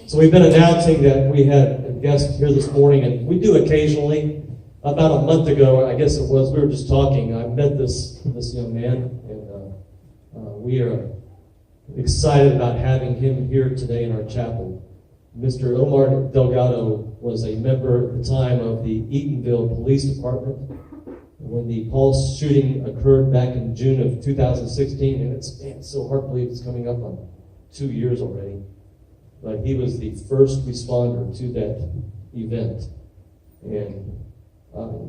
So we've been announcing that we had a guest here this morning, and we do occasionally. About a month ago, I guess it was, we were just talking. I met this young man, and we are excited about having him here today in our chapel. Mr. Omar Delgado was a member at the time of the Eatonville Police Department when the Pulse shooting occurred back in June of 2016, and it's so hard to believe it's coming up on 2 years already. But he was the first responder to that event. And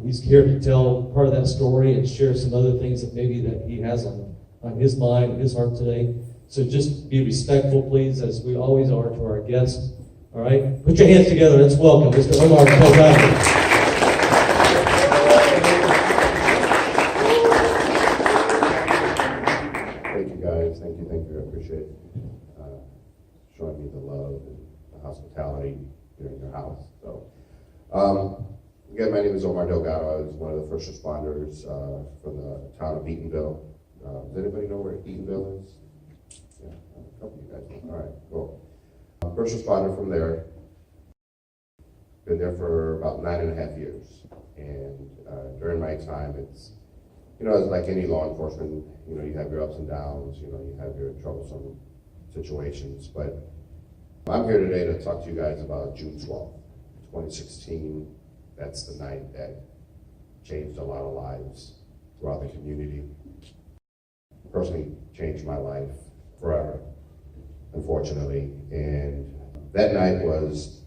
he's here to tell part of that story and share some other things that maybe that he has on his mind, his heart today. So just be respectful, please, as we always are to our guests. All right? Put your hands together. Let's welcome Mr. Omar Delgado. Thank you, guys. Thank you. I appreciate showing me the love and the hospitality here in your house. So, again, my name is Omar Delgado. I was one of the first responders from the town of Eatonville. Does anybody know where Eatonville is? Yeah, a couple of you guys know. All right, cool. First responder from there. Been there for about 9.5 years. And during my time, it's like any law enforcement, you have your ups and downs, you have your troublesome situations. But I'm here today to talk to you guys about June 12th, 2016. That's the night that changed a lot of lives throughout the community. Personally changed my life forever, unfortunately. And that night was,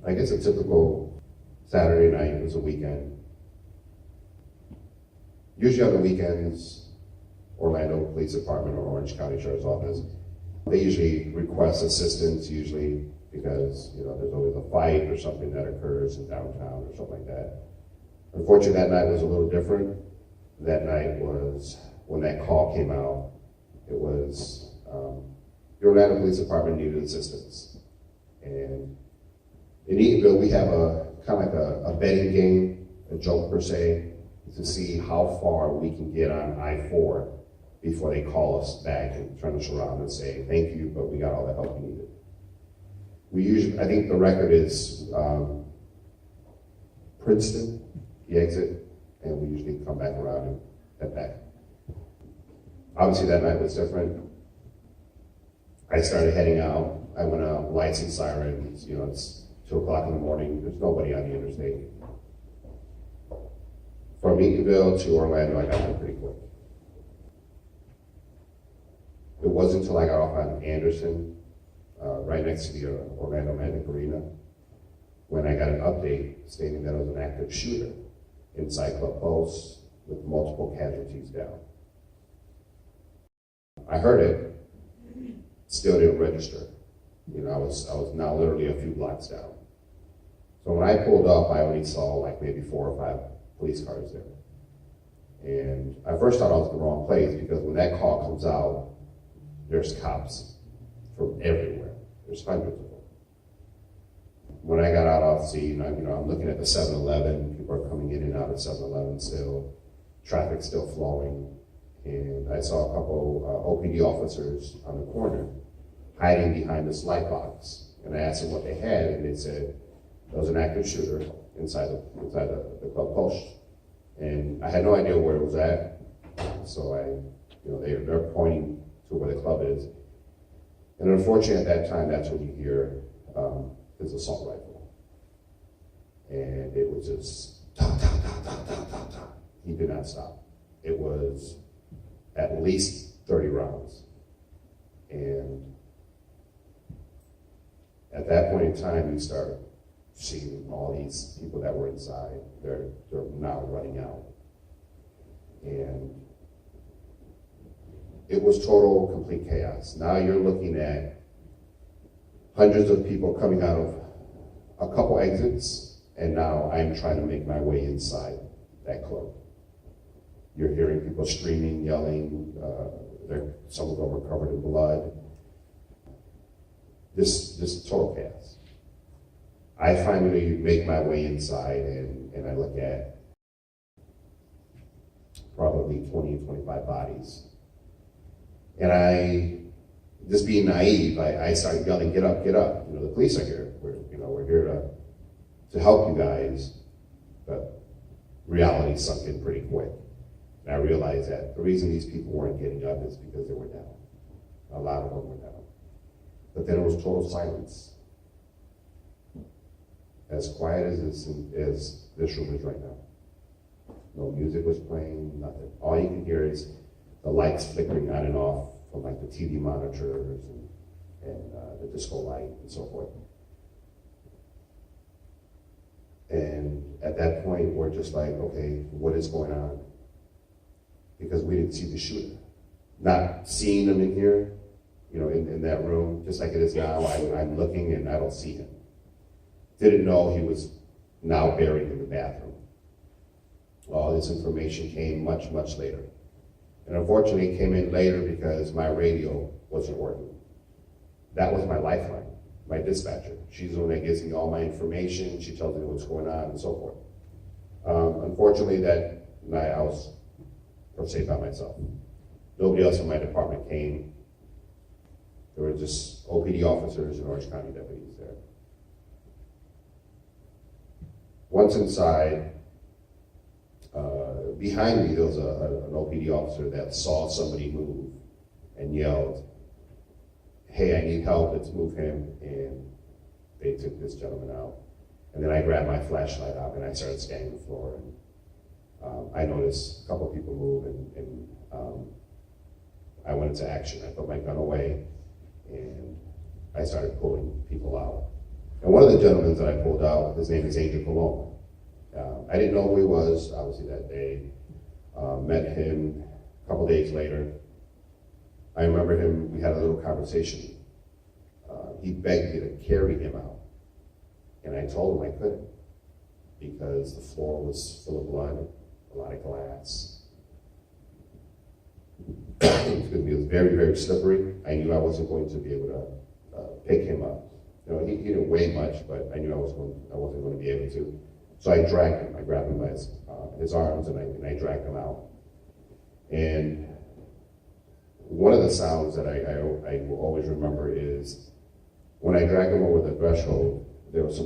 I guess, a typical Saturday night. It was a weekend. Usually on the weekends, Orlando Police Department or Orange County Sheriff's Office, they usually request assistance, because there's always a fight or something that occurs in downtown or something like that. Unfortunately, that night was a little different. That night was when that call came out. It was the Orlando Police Department needed assistance, and in Eatonville we have a kind of like a betting game, a joke per se, to see how far we can get on I-4 before they call us back and turn us around and say, thank you, but we got all the help we needed. We usually, I think the record is Princeton, the exit, and we usually come back around and head back. Obviously that night was different. I started heading out. I went out, lights and sirens, it's 2 o'clock in the morning, there's nobody on the interstate. From Eatonville to Orlando, I got there pretty quick. It wasn't until I got off on Anderson, right next to the Orlando Magic Arena, when I got an update stating that it was an active shooter inside Club Pulse with multiple casualties down. I heard it, still didn't register. I was now literally a few blocks down. So when I pulled up, I only saw like maybe 4 or 5 police cars there. And I first thought I was in the wrong place, because when that call comes out, there's cops from everywhere. There's hundreds of them. When I got out off scene, I'm looking at the 7-Eleven. People are coming in and out of 7-Eleven still. Traffic still flowing. And I saw a couple OPD officers on the corner hiding behind this light box. And I asked them what they had, and they said there was an active shooter inside the Club Pulse. And I had no idea where it was at. So they're pointing to where the club is. And unfortunately, at that time, that's when you hear his assault rifle. And it was just, ta, ta, ta, ta, ta, ta, ta. He did not stop. It was at least 30 rounds. And at that point in time, you start seeing all these people that were inside. They're now running out. And it was total, complete chaos. Now you're looking at hundreds of people coming out of a couple exits, and now I'm trying to make my way inside that club. You're hearing people screaming, yelling. Some of them were covered in blood. This total chaos. I finally make my way inside, and I look at probably 20, 25 bodies. And just being naive, I started yelling, "Get up, get up. You know, the police are here. We're here to help you guys." But reality sunk in pretty quick. And I realized that the reason these people weren't getting up is because they were down. A lot of them were down. But then it was total silence. As quiet as this room is right now. No music was playing, nothing. All you can hear is the lights flickering on and off from like the TV monitors and the disco light and so forth. And at that point, we're just like, okay, what is going on? Because we didn't see the shooter. Not seeing him in here, in that room, just like it is now, I'm looking and I don't see him. Didn't know he was now buried in the bathroom. All this information came much, much later. And unfortunately, it came in later because my radio wasn't working. That was my lifeline, my dispatcher. She's the one that gives me all my information. She tells me what's going on and so forth. Unfortunately, that night I was per se by myself. Nobody else in my department came. There were just OPD officers and Orange County deputies there. Once inside, behind me, there was an OPD officer that saw somebody move and yelled, "Hey, I need help, let's move him." And they took this gentleman out. And then I grabbed my flashlight out and I started scanning the floor. And I noticed a couple people move and I went into action. I put my gun away and I started pulling people out. And one of the gentlemen that I pulled out, his name is Angel Cologne. I didn't know who he was, obviously, that day. Met him a couple days later. I remember him, we had a little conversation. He begged me to carry him out. And I told him I couldn't because the floor was full of blood, a lot of glass. Excuse me, it was very, very slippery. I knew I wasn't going to be able to pick him up. He didn't weigh much, but I knew I wasn't going to be able to. So I dragged him. I grabbed him by his arms and I dragged him out. And one of the sounds that I will always remember is when I dragged him over the threshold, there was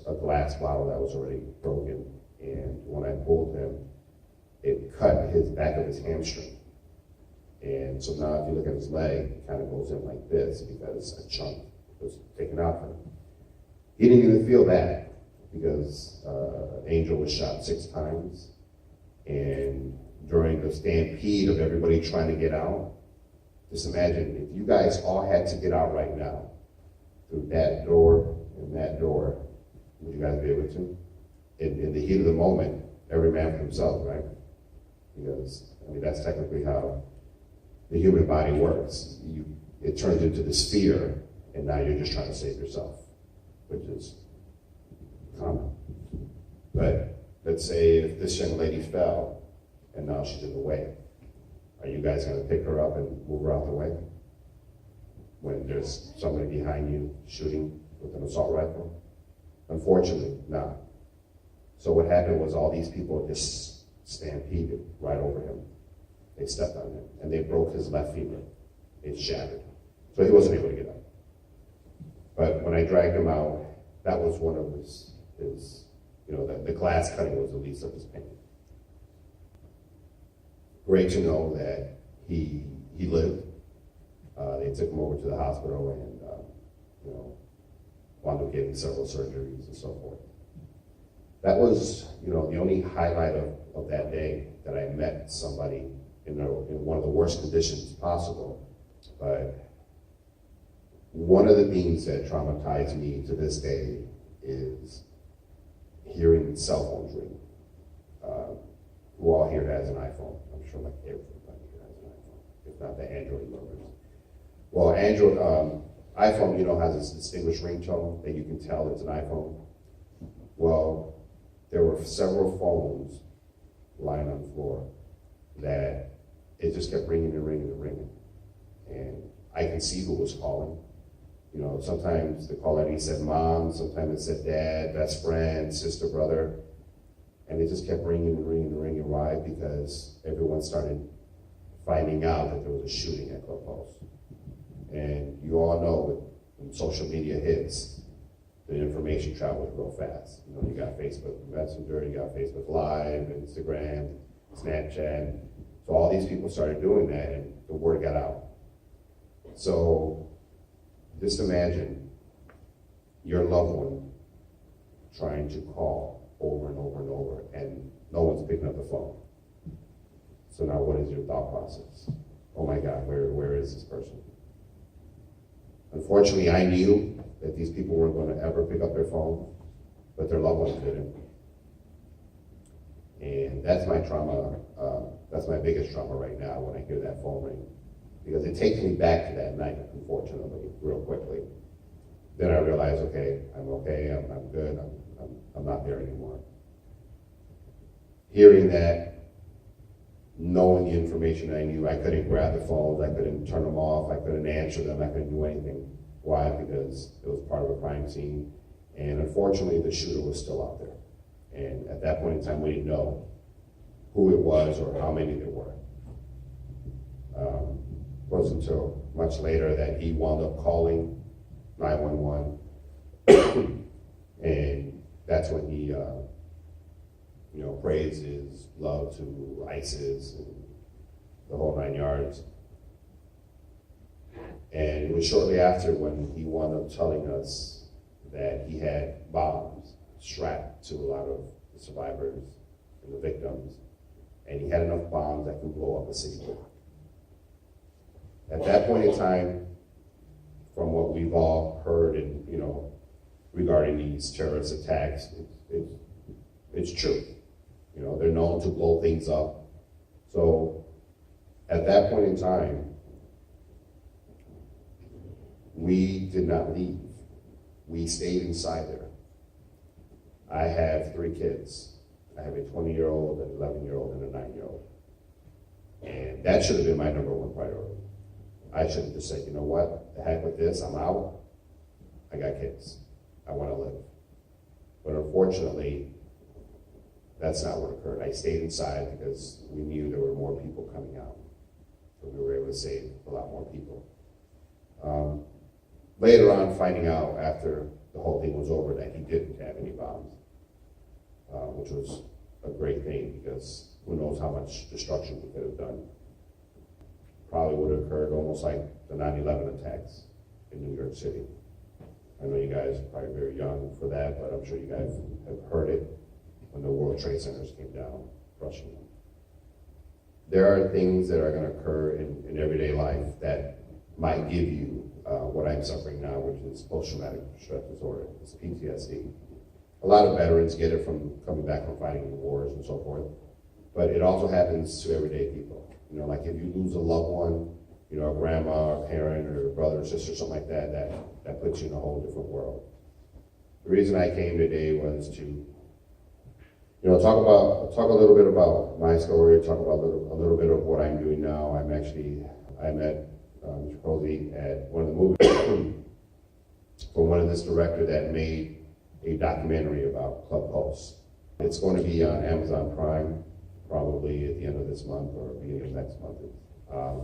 a glass bottle that was already broken. And when I pulled him, it cut his back of his hamstring. And so now if you look at his leg, it kind of goes in like this because a chunk was taken out from him. He didn't even feel that because Angel was shot 6 times. And during the stampede of everybody trying to get out, just imagine if you guys all had to get out right now through that door and that door, would you guys be able to? In the heat of the moment, every man for himself, right? Because, that's technically how the human body works. It turns into this fear, and now you're just trying to save yourself, which is common. But let's say if this young lady fell, and now she's in the way, are you guys going to pick her up and move her out the way? When there's somebody behind you shooting with an assault rifle? Unfortunately, not. So what happened was all these people just stampeded right over him. They stepped on him, and they broke his left femur. It shattered. So he wasn't able to get up. But when I dragged him out, that was one of his the glass cutting was the least of his pain. Great to know that he lived. They took him over to the hospital and, wound up getting several surgeries and so forth. That was, the only highlight of that day that I met somebody in one of the worst conditions possible. But one of the things that traumatized me to this day is hearing cell phones ring. Who all here has an iPhone? I'm sure like everybody here has an iPhone, if not the Android lovers. Well, iPhone, has this distinguished ringtone that you can tell it's an iPhone. Well, there were several phones lying on the floor that it just kept ringing and ringing and ringing. And I could see who was calling. Sometimes the call ID said mom, sometimes it said dad, best friend, sister, brother. And it just kept ringing and ringing and ringing. Why? Because everyone started finding out that there was a shooting at Club Post. And you all know when social media hits, the information travels real fast. You know, you got Facebook Messenger, you got Facebook Live, Instagram, Snapchat. So all these people started doing that, and the word got out. So just imagine your loved one trying to call over and over and over, and no one's picking up the phone. So now what is your thought process? Oh my God, where is this person? Unfortunately, I knew that these people weren't going to ever pick up their phone, but their loved ones didn't. And that's my trauma, that's my biggest trauma right now when I hear that phone ring. Because it takes me back to that night, unfortunately, real quickly. Then I realize, okay, I'm good, I'm not there anymore. Hearing that, knowing the information I knew, I couldn't grab the phones, I couldn't turn them off, I couldn't answer them, I couldn't do anything. Why? Because it was part of a crime scene, and unfortunately the shooter was still out there. And at that point in time, we didn't know who it was or how many there were. It wasn't until much later that he wound up calling 911, and that's when he praised his love to ISIS and the whole 9 yards. And it was shortly after when he wound up telling us that he had bombs strapped to a lot of the survivors and the victims, and he had enough bombs that could blow up a city block. At that point in time, from what we've all heard and regarding these terrorist attacks, it's true. They're known to blow things up. So at that point in time, we did not leave. We stayed inside there. I have 3 kids. I have a 20-year-old, an 11-year-old, and a 9-year-old. And that should have been my number one priority. I should have just said, you know what, the heck with this, I'm out. I got kids. I want to live. But unfortunately, that's not what occurred. I stayed inside because we knew there were more people coming out. So we were able to save a lot more people. Later on, finding out after the whole thing was over that he didn't have any bombs, which was a great thing because who knows how much destruction he could have done. Probably would have occurred almost like the 9/11 attacks in New York City. I know you guys are probably very young for that, but I'm sure you guys have heard it when the World Trade Centers came down, crushing them. There are things that are going to occur in everyday life that might give you what I'm suffering now, which is post-traumatic stress disorder. It's PTSD. A lot of veterans get it from coming back from fighting in wars and so forth, but it also happens to everyday people. Like if you lose a loved one, a grandma, a parent, or a brother or sister, something like that, that puts you in a whole different world. The reason I came today was to talk a little bit about my story, talk about a little bit of what I'm doing now. I met Mr. Posey at one of the movies from one of this director that made a documentary about Club Pulse. It's going to be on Amazon Prime, probably at the end of this month or beginning of next month.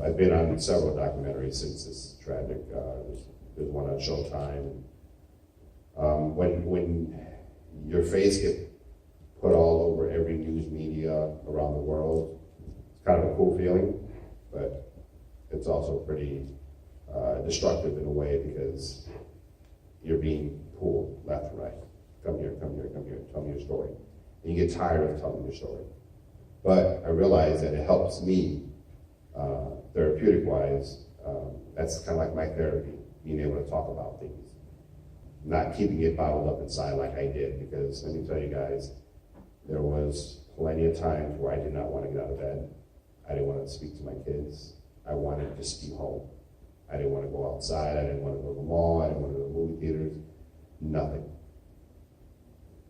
I've been on several documentaries since this tragic. There's one on Showtime. When your face gets put all over every news media around the world, it's kind of a cool feeling, but it's also pretty destructive in a way because you're being pulled left and right. Come here, come here, come here, tell me your story. And you get tired of telling your story. But I realize that it helps me, therapeutic-wise. That's kind of like my therapy, being able to talk about things. Not keeping it bottled up inside like I did, because let me tell you guys, there was plenty of times where I did not want to get out of bed. I didn't want to speak to my kids. I wanted to just be home. I didn't want to go outside. I didn't want to go to the mall. I didn't want to go to movie theaters. Nothing.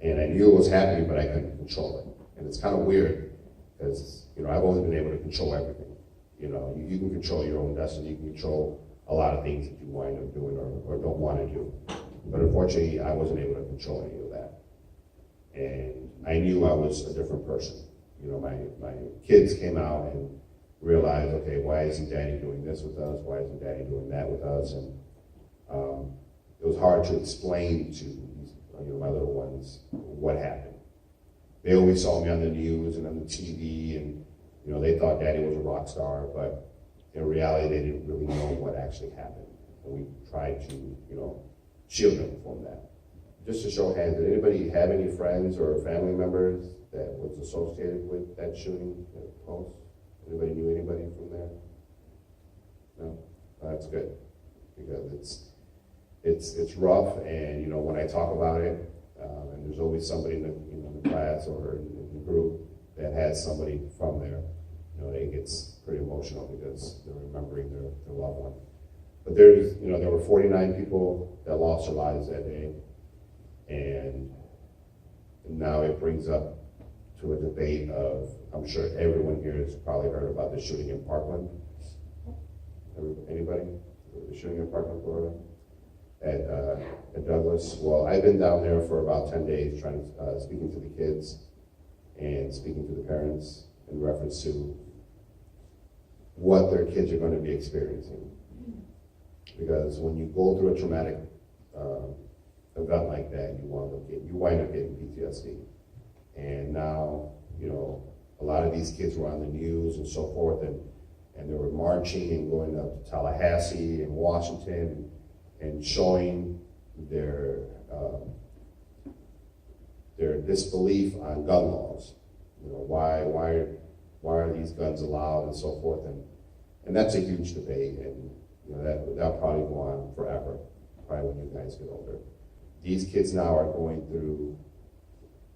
And I knew it was happening, but I couldn't control it. And it's kind of weird because, I've always been able to control everything. You can control your own destiny. You can control a lot of things that you wind up doing or don't want to do. But unfortunately, I wasn't able to control any of that. And I knew I was a different person. My kids came out and realize, okay, why isn't Daddy doing this with us? Why isn't Daddy doing that with us? And it was hard to explain to my little ones what happened. They always saw me on the news and on the TV, and they thought Daddy was a rock star, but in reality, they didn't really know what actually happened. And we tried to, shield them from that. Just to show hands, did anybody have any friends or family members that was associated with that shooting at Post? Anybody knew anybody from there? No? That's good, because it's rough, and when I talk about it, and there's always somebody in the class or in the group that has somebody from there, it gets pretty emotional because they're remembering their loved one. But there were 49 people that lost their lives that day, and now it brings up to a debate of, I'm sure everyone here has probably heard about the shooting in Parkland. Anybody? The shooting in Parkland, Florida? At Douglas. Well, I've been down there for about 10 days speaking to the kids and speaking to the parents in reference to what their kids are going to be experiencing. Because when you go through a traumatic event like that, you wind up getting PTSD. And now, a lot of these kids were on the news and so forth, and they were marching and going up to Tallahassee and Washington and showing their disbelief on gun laws. Why are these guns allowed and so forth, and that's a huge debate, and that'll probably go on forever, probably when you guys get older. These kids now are going through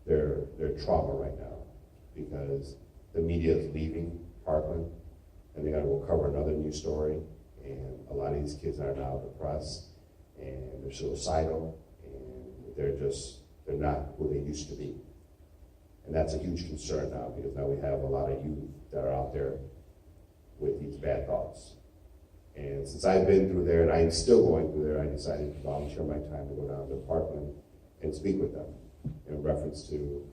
their trauma right now because the media is leaving Parkland, and they're going to go cover another news story, and a lot of these kids are now depressed, and they're suicidal, and they're not who they used to be. And that's a huge concern now, because now we have a lot of youth that are out there with these bad thoughts. And since I've been through there, and I'm still going through there, I decided to volunteer my time to go down to Parkland and speak with them in reference to,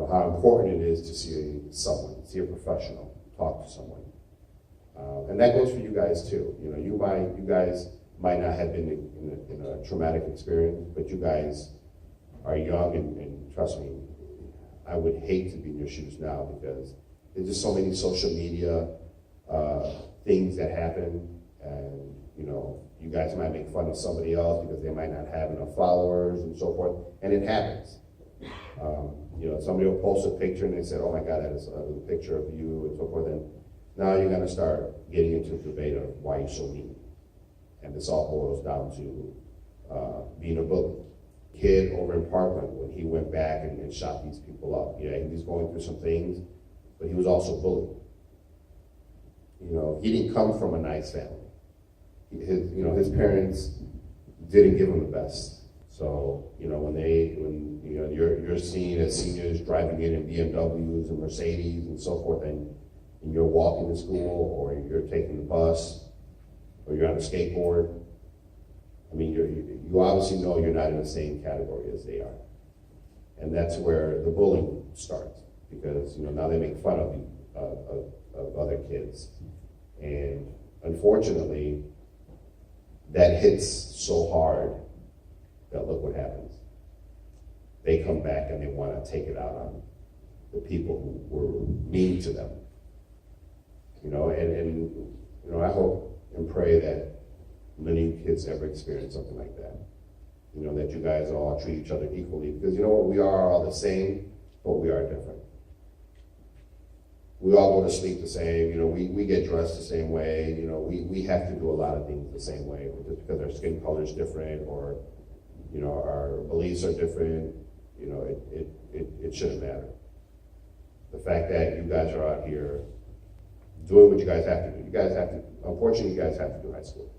how important it is to see a professional, talk to someone. And that goes for you guys too. You guys might not have been in a traumatic experience, but you guys are young, and trust me, I would hate to be in your shoes now, because there's just so many social media things that happen, and you guys might make fun of somebody else because they might not have enough followers and so forth, and it happens. Somebody will post a picture and they say, "Oh my God, that is a picture of you," and so forth, and now you're going to start getting into the debate of why you're so mean, and this all boils down to being a bully. Kid over in Parkland, when he went back and shot these people up, he was going through some things, but he was also bullied. He didn't come from a nice family. His parents didn't give him the best. So, when you're seeing as seniors driving in BMWs and Mercedes and so forth, and you're walking to school, or you're taking the bus, or you're on a skateboard, you obviously know you're not in the same category as they are. And that's where the bullying starts, because, now they make fun of you, of other kids. And unfortunately, that hits so hard that look what happens. They come back and they want to take it out on the people who were mean to them. And I hope and pray that none of you kids ever experience something like that. That you guys all treat each other equally, because we are all the same, but we are different. We all go to sleep the same, we get dressed the same way, we have to do a lot of things the same way, just because our skin color is different, or, our beliefs are different, it shouldn't matter. The fact that you guys are out here doing what you guys have to do, unfortunately, you guys have to do high school,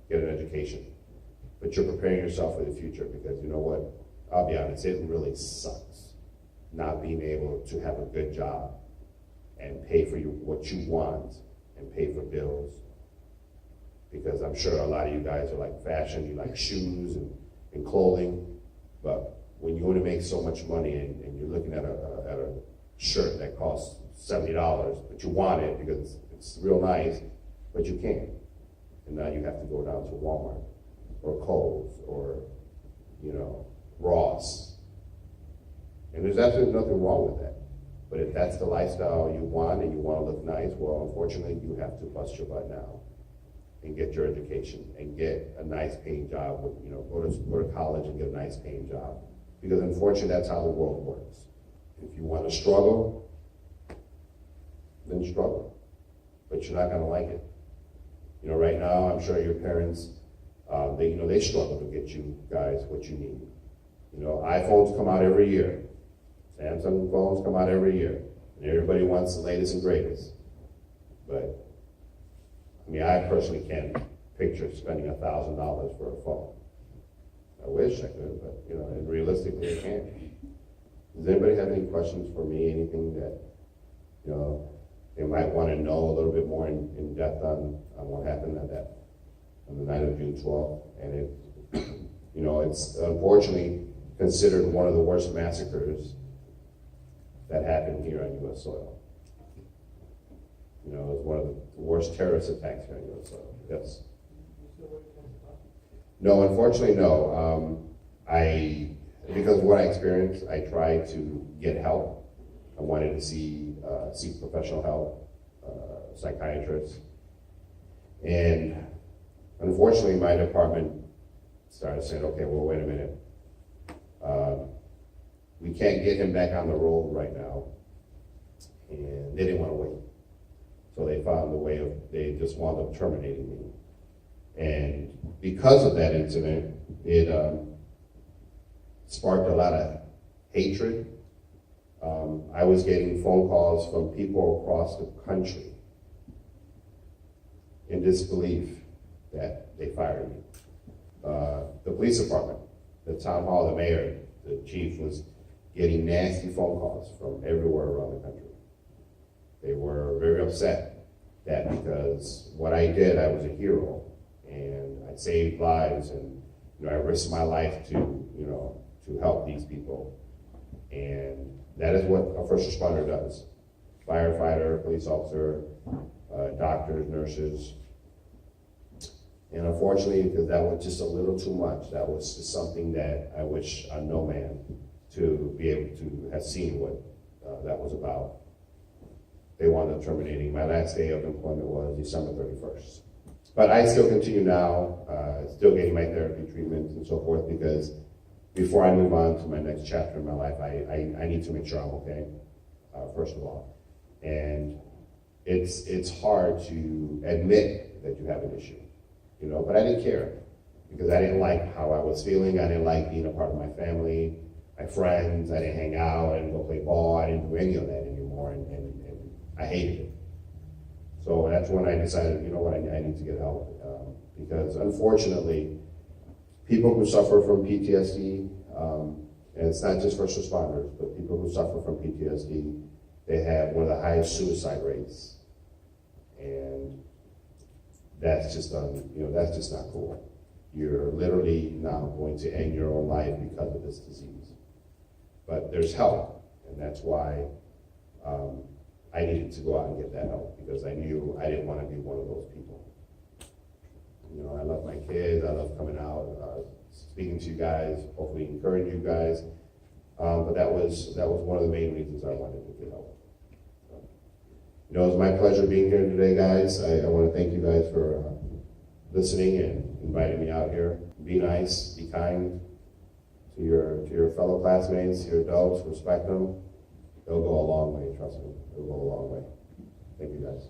get an education. But you're preparing yourself for the future, because you know what? I'll be honest, it really sucks not being able to have a good job and pay for what you want and pay for bills. Because I'm sure a lot of you guys are like fashion, you like shoes and clothing, but when you want to make so much money and you're looking at a shirt that costs $70, but you want it because it's real nice, but you can't. And now you have to go down to Walmart or Kohl's or, Ross. And there's absolutely nothing wrong with that. But if that's the lifestyle you want and you want to look nice, well, unfortunately, you have to bust your butt now and get your education and get a nice paying job, go to college and get a nice paying job. Because unfortunately, that's how the world works. If you want to struggle, then struggle. But you're not going to like it. Right now, I'm sure your parents, they struggle to get you guys what you need. iPhones come out every year. Samsung phones come out every year. And everybody wants the latest and greatest. But, I personally can't picture spending $1,000 for a phone. I wish I could, but, and realistically, I can't. Does anybody have any questions for me? Anything that, they might want to know a little bit more in depth on what happened on the night of June 12th? And it's unfortunately considered one of the worst massacres that happened here on U.S. soil. It was one of the worst terrorist attacks here on U.S. soil. Yes. No, unfortunately, no. Because of what I experienced, I tried to get help. I wanted to seek professional help, psychiatrists. And unfortunately, my department started saying, okay, well, wait a minute. We can't get him back on the road right now. And they didn't want to wait. So they found a way they just wound up terminating me. And because of that incident, it sparked a lot of hatred. I was getting phone calls from people across the country in disbelief that they fired me. The police department, the town hall, the mayor, the chief was getting nasty phone calls from everywhere around the country. They were very upset that because what I did, I was a hero, and I saved lives, and I risked my life to help these people. And that is what a first responder does. Firefighter, police officer, doctors, nurses. And unfortunately, because that was just a little too much, that was just something that I wish on no man to be able to have seen what that was about. They wound up terminating. My last day of employment was December 31st. But I still continue now, still getting my therapy treatments and so forth, because before I move on to my next chapter in my life, I need to make sure I'm okay, first of all. And it's hard to admit that you have an issue, but I didn't care, because I didn't like how I was feeling. I didn't like being a part of my family, my friends. I didn't hang out, I didn't go play ball, I didn't do any of that anymore, and I hated it. So that's when I decided, I need to get help, because unfortunately, people who suffer from PTSD, and it's not just first responders, but people who suffer from PTSD, they have one of the highest suicide rates, and that's just that's just not cool. You're literally now going to end your own life because of this disease. But there's help, and that's why I needed to go out and get that help, because I knew I didn't want to be one of those people. I love my kids, I love coming out, speaking to you guys, hopefully encouraging you guys. But that was one of the main reasons I wanted to get help. It was my pleasure being here today, guys. I want to thank you guys for listening and inviting me out here. Be nice, be kind to your fellow classmates, your adults, respect them. They'll go a long way, trust me. It'll go a long way. Thank you, guys.